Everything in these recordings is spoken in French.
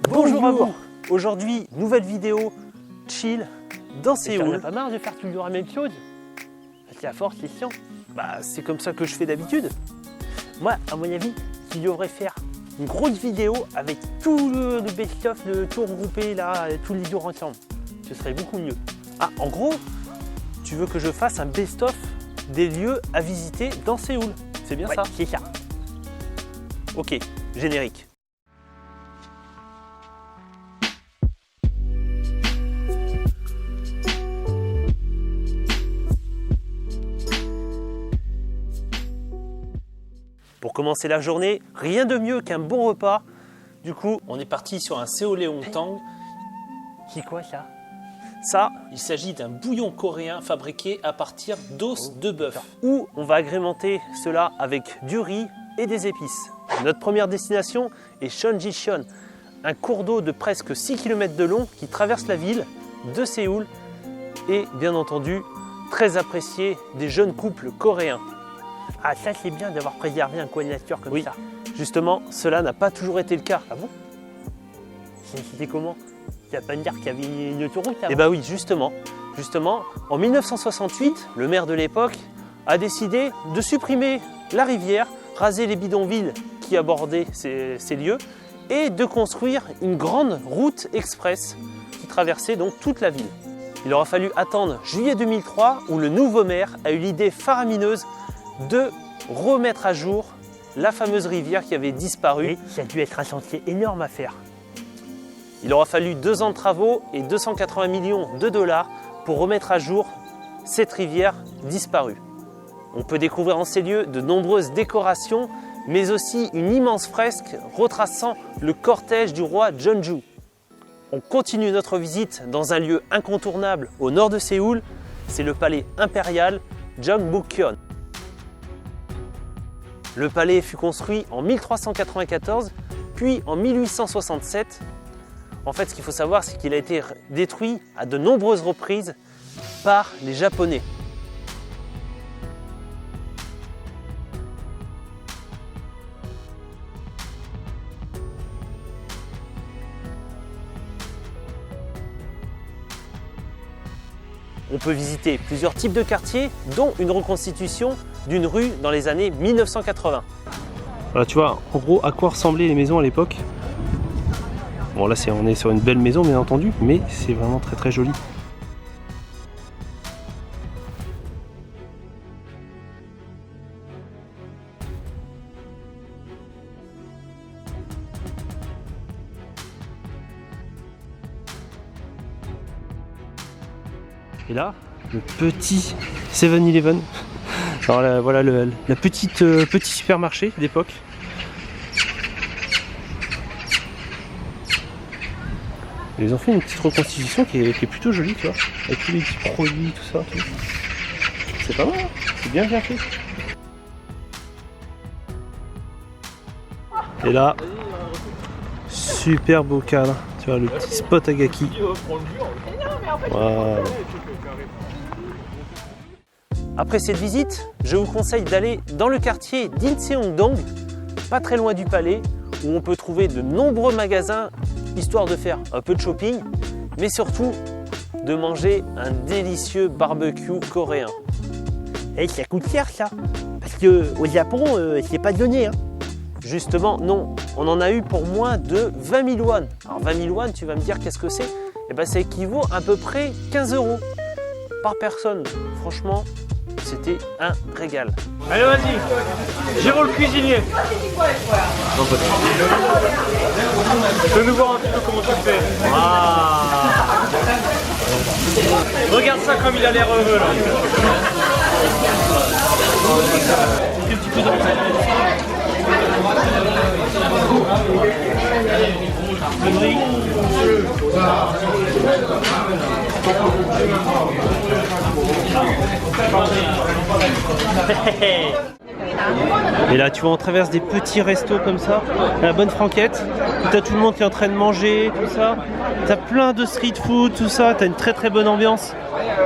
Bonjour à vous. Aujourd'hui, nouvelle vidéo chill dans Séoul. T'en as pas marre de faire toujours la même chose? C'est à force, c'est chiant. Bah, c'est comme ça que je fais d'habitude. Moi, à mon avis, tu devrais faire une grosse vidéo avec tout le best-of, de tout regrouper là, tous les jours ensemble. Ce serait beaucoup mieux. Ah, en gros, tu veux que je fasse un best-of des lieux à visiter dans Séoul? C'est bien ça? C'est ça. Ok, générique. Pour commencer la journée, rien de mieux qu'un bon repas. Du coup, on est parti sur un Seoleongtang. C'est quoi ça? Ça, il s'agit d'un bouillon coréen fabriqué à partir d'os de bœuf. Où on va agrémenter cela avec du riz et des épices. Notre première destination est Cheonjicheon, un cours d'eau de presque 6 km de long qui traverse la ville de Séoul et bien entendu très apprécié des jeunes couples coréens. Ah, ça c'est bien d'avoir préservé un coin de nature comme ça. Justement, cela n'a pas toujours été le cas. Ah bon? C'était comment? Tu vas pas me dire qu'il y avait une autoroute avant? Eh bien oui, justement, en 1968, le maire de l'époque a décidé de supprimer la rivière, raser les bidonvilles qui abordaient ces lieux et de construire une grande route express qui traversait donc toute la ville. Il aura fallu attendre juillet 2003 où le nouveau maire a eu l'idée faramineuse de remettre à jour la fameuse rivière qui avait disparu. Et ça a dû être un chantier énorme à faire. Il aura fallu 2 ans de travaux et 280 millions de dollars pour remettre à jour cette rivière disparue. On peut découvrir en ces lieux de nombreuses décorations, mais aussi une immense fresque retraçant le cortège du roi Jeonju. On continue notre visite dans un lieu incontournable au nord de Séoul, c'est le palais impérial Gyeongbokgung. Le palais fut construit en 1394, puis en 1867. En fait, ce qu'il faut savoir, c'est qu'il a été détruit à de nombreuses reprises par les Japonais. On peut visiter plusieurs types de quartiers, dont une reconstitution d'une rue dans les années 1980. Voilà, tu vois, en gros, à quoi ressemblaient les maisons à l'époque. Bon, là, on est sur une belle maison, bien entendu, mais c'est vraiment très très joli. Et là, le petit 7-Eleven. Alors là, voilà la petit supermarché d'époque. Ils ont fait une petite reconstitution qui est plutôt jolie, tu vois, avec tous les petits produits, tout ça. C'est pas mal, hein, c'est bien fait. Et là, super beau cadre, tu vois, le petit spot à Gaki. Voilà. Après cette visite, je vous conseille d'aller dans le quartier d'Incheongdong, pas très loin du palais, où on peut trouver de nombreux magasins, histoire de faire un peu de shopping, mais surtout de manger un délicieux barbecue coréen. Et ça coûte cher ça, parce qu'au Japon, c'est pas donné. Hein. Justement, non, on en a eu pour moins de 20 000 won. Alors 20 000 won, tu vas me dire qu'est-ce que c'est? Eh ben, ça équivaut à peu près 15 € par personne. Franchement, c'était un régal. Allez, vas-y, Géraud le cuisinier. Je veux nous voir un petit peu comment tu fais. Ah. Regarde ça comme il a l'air heureux là. Un petit peu Et là tu vois, on traverse des petits restos comme ça, la bonne franquette, t'as tout le monde qui est en train de manger, tout ça, t'as plein de street food, tout ça, t'as une très très bonne ambiance,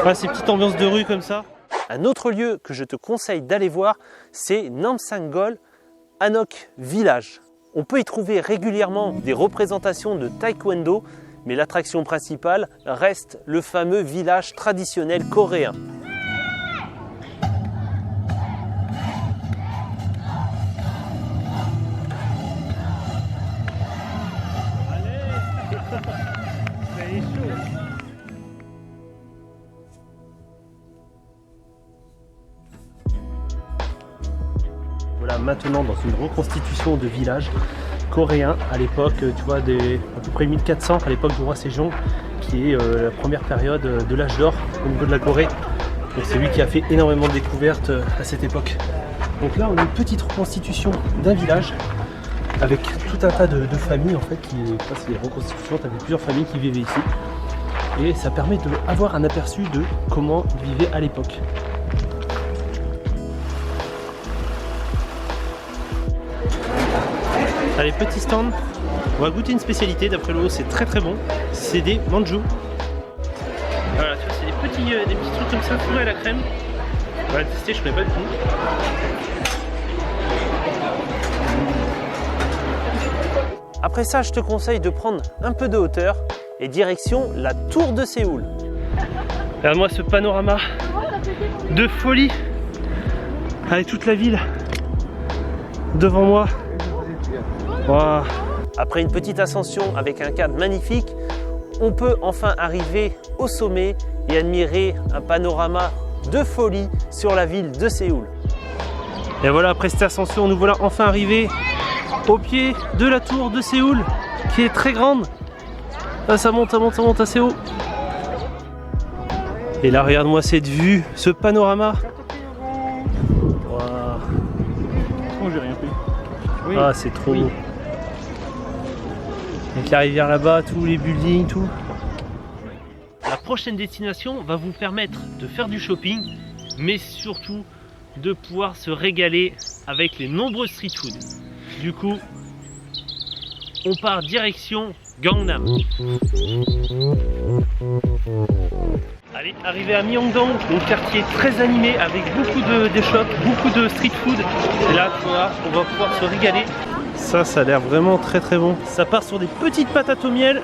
voilà, ces petites ambiances de rue comme ça. Un autre lieu que je te conseille d'aller voir, c'est Namsanggol Hanok Village. On peut y trouver régulièrement des représentations de taekwondo, mais l'attraction principale reste le fameux village traditionnel coréen. Voilà, maintenant dans une reconstitution de village coréen à l'époque, tu vois, à peu près 1400, à l'époque du roi Sejong, qui est la première période de l'âge d'or au niveau de la Corée. Donc c'est lui qui a fait énormément de découvertes à cette époque. Donc là, on a une petite reconstitution d'un village avec tout un tas de familles en fait. C'est des reconstitutions, tu as plusieurs familles qui vivaient ici. Et ça permet d'avoir un aperçu de comment ils vivaient à l'époque. Allez, petit stand, on va goûter une spécialité, d'après l'eau c'est très très bon, c'est des manju. Voilà, tu vois, c'est des petits trucs comme ça, fourrés à la crème. On va le tester, je connais pas du tout. Après ça, je te conseille de prendre un peu de hauteur et direction la tour de Séoul. Regarde-moi ce panorama de folie avec toute la ville devant moi. Wow. Après une petite ascension avec un cadre magnifique, on peut enfin arriver au sommet et admirer un panorama de folie sur la ville de Séoul. Et voilà, après cette ascension, nous voilà enfin arrivés au pied de la tour de Séoul, qui est très grande. Là, ça monte assez haut. Et là, regarde-moi cette vue, ce panorama. Wow. Oh, j'ai rien pris. Oui. Ah, c'est trop beau. Avec la rivière là-bas, tous les buildings, tout. La prochaine destination va vous permettre de faire du shopping, mais surtout de pouvoir se régaler avec les nombreux street food. Du coup, on part direction Gangnam. Allez, arrivé à Myeongdong, un quartier très animé avec beaucoup de shops, beaucoup de street food. Et là, on va pouvoir se régaler. Ça a l'air vraiment très très bon. Ça part sur des petites patates au miel.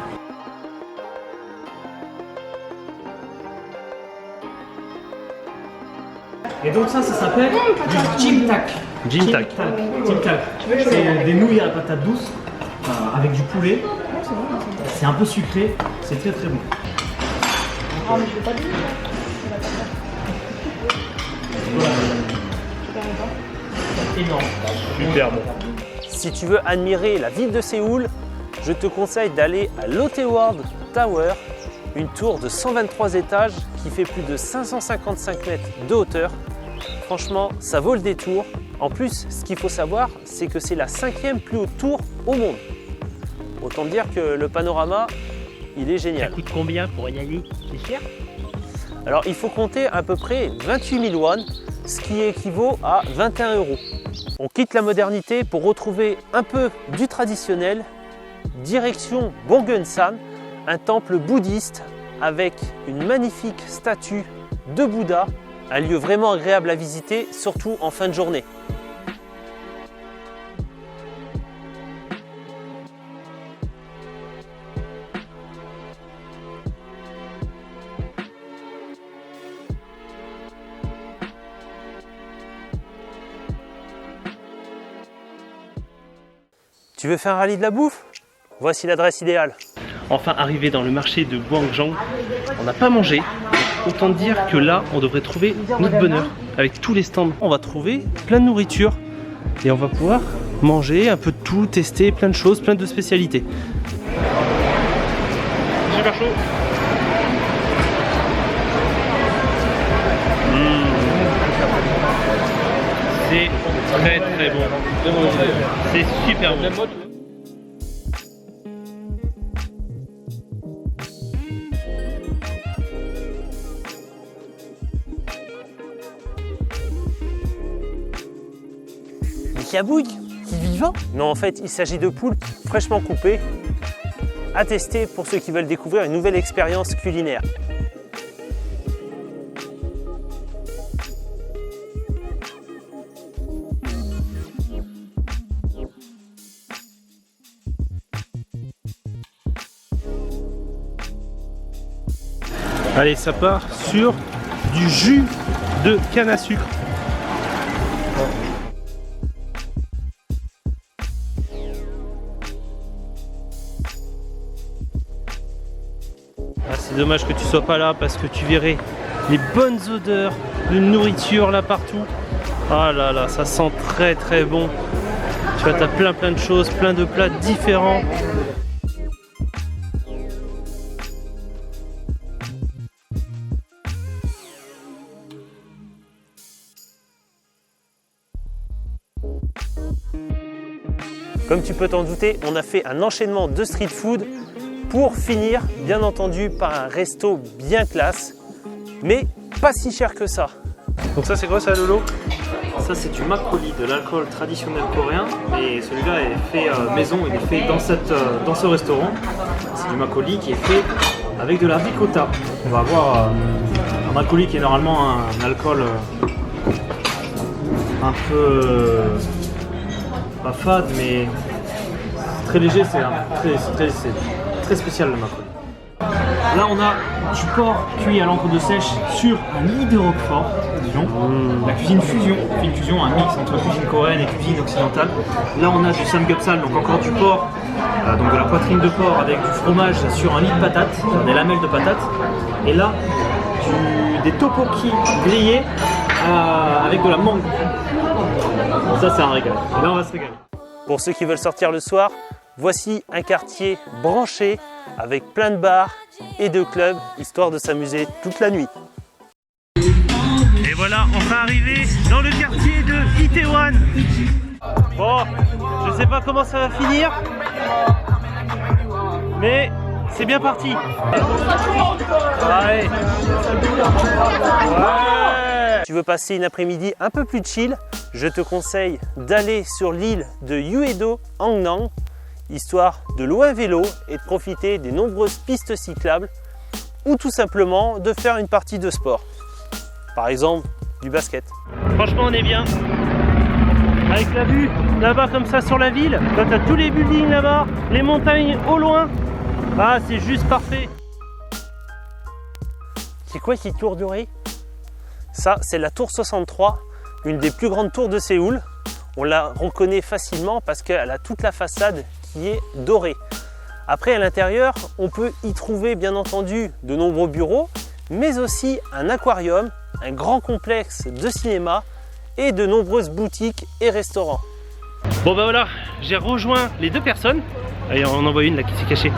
Et donc ça s'appelle du jimtak. Jimtak. Jimtak. C'est des nouilles à la patate douce avec du poulet. C'est un peu sucré, c'est très très bon. Énorme. Super bon. Si tu veux admirer la ville de Séoul, je te conseille d'aller à Lotte-World Tower, une tour de 123 étages qui fait plus de 555 mètres de hauteur. Franchement, ça vaut le détour. En plus, ce qu'il faut savoir, c'est que c'est la 5e plus haute tour au monde. Autant dire que le panorama, il est génial. Ça coûte combien pour y aller? C'est cher? Alors, il faut compter à peu près 28 000 won, ce qui équivaut à 21 €. On quitte la modernité pour retrouver un peu du traditionnel. Direction Bongyeonsan, un temple bouddhiste avec une magnifique statue de Bouddha. Un lieu vraiment agréable à visiter, surtout en fin de journée. Tu veux faire un rallye de la bouffe? Voici l'adresse idéale. Enfin arrivé dans le marché de Gwangjang, on n'a pas mangé. Autant dire que là, on devrait trouver notre bonheur. Avec tous les stands, on va trouver plein de nourriture. Et on va pouvoir manger un peu de tout, tester plein de choses, plein de spécialités. Super chaud. C'est très très bon. C'est super bon. Yabouik, qui vivant? Non, en fait, il s'agit de poules fraîchement coupées, à tester pour ceux qui veulent découvrir une nouvelle expérience culinaire. Allez, ça part sur du jus de canne à sucre. Ah, c'est dommage que tu sois pas là parce que tu verrais les bonnes odeurs de nourriture là partout. Ah là là, ça sent très très bon. Tu vois, t'as plein de choses, plein de plats différents. Comme tu peux t'en douter, on a fait un enchaînement de street food pour finir, bien entendu, par un resto bien classe, mais pas si cher que ça. Donc ça c'est quoi ça, Lolo? Ça c'est du makgeolli, de l'alcool traditionnel coréen, et celui-là est fait maison, il est fait dans ce restaurant. C'est du makgeolli qui est fait avec de la ricotta. On va avoir un makgeolli qui est normalement un alcool un peu pas fade, mais très léger, c'est très spécial le makgeolli. Là on a du porc cuit à l'encre de sèche sur un lit de roquefort, disons. La cuisine fusion, une fusion, un mix entre cuisine coréenne et cuisine occidentale. Là on a du samgyeopsal, donc encore du porc, donc de la poitrine de porc avec du fromage sur un lit de patates, des lamelles de patates. Et là, des tteokbokki grillés avec de la mangue. Ça c'est un régal. Et là on va se régaler. Pour ceux qui veulent sortir le soir, voici un quartier branché avec plein de bars et de clubs, histoire de s'amuser toute la nuit. Et voilà, enfin arrivé dans le quartier de Itaewon. Bon, je sais pas comment ça va finir, mais c'est bien parti. Allez. Ouais. Tu veux passer une après-midi un peu plus chill, je te conseille d'aller sur l'île de Uedo Hangnam, histoire de louer un vélo et de profiter des nombreuses pistes cyclables, ou tout simplement de faire une partie de sport, par exemple du basket. Franchement on est bien, avec la vue là-bas comme ça sur la ville, quand t'as tous les buildings là-bas, les montagnes au loin, ah c'est juste parfait. C'est quoi cette tour dorée? Ça c'est la tour 63, une des plus grandes tours de Séoul. On la reconnaît facilement parce qu'elle a toute la façade qui est dorée. Après à l'intérieur, on peut y trouver bien entendu de nombreux bureaux, mais aussi un aquarium, un grand complexe de cinéma et de nombreuses boutiques et restaurants. Bon bah voilà, j'ai rejoint les deux personnes. Allez, on en voit une là qui s'est cachée.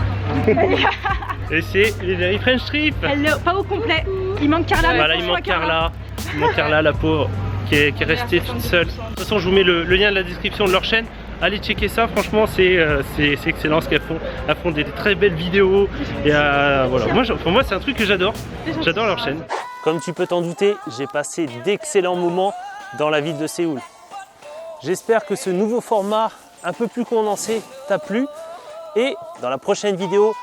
Et c'est les Very French Trip. Hello, pas au complet. Il manque Carla. Voilà, il manque Carla. Il manque Carla, la pauvre, qui est restée toute seule. De toute façon, je vous mets le lien de la description de leur chaîne. Allez checker ça, franchement, c'est excellent ce qu'elles font. Elles font des très belles vidéos. Et voilà, pour moi, c'est un truc que j'adore. J'adore leur chaîne. Comme tu peux t'en douter, j'ai passé d'excellents moments dans la ville de Séoul. J'espère que ce nouveau format un peu plus condensé t'a plu. Et dans la prochaine vidéo,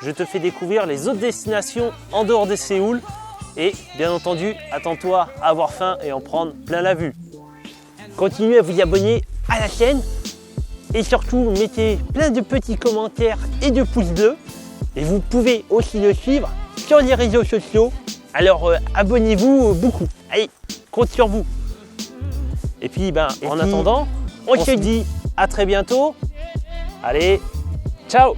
je te fais découvrir les autres destinations en dehors de Séoul. Et bien entendu, attends-toi à avoir faim et en prendre plein la vue. Continuez à vous y abonner à la chaîne. Et surtout, mettez plein de petits commentaires et de pouces bleus. Et vous pouvez aussi le suivre sur les réseaux sociaux. Alors abonnez-vous beaucoup. Allez, compte sur vous. Et puis, en attendant, on se dit à très bientôt. Allez, ciao!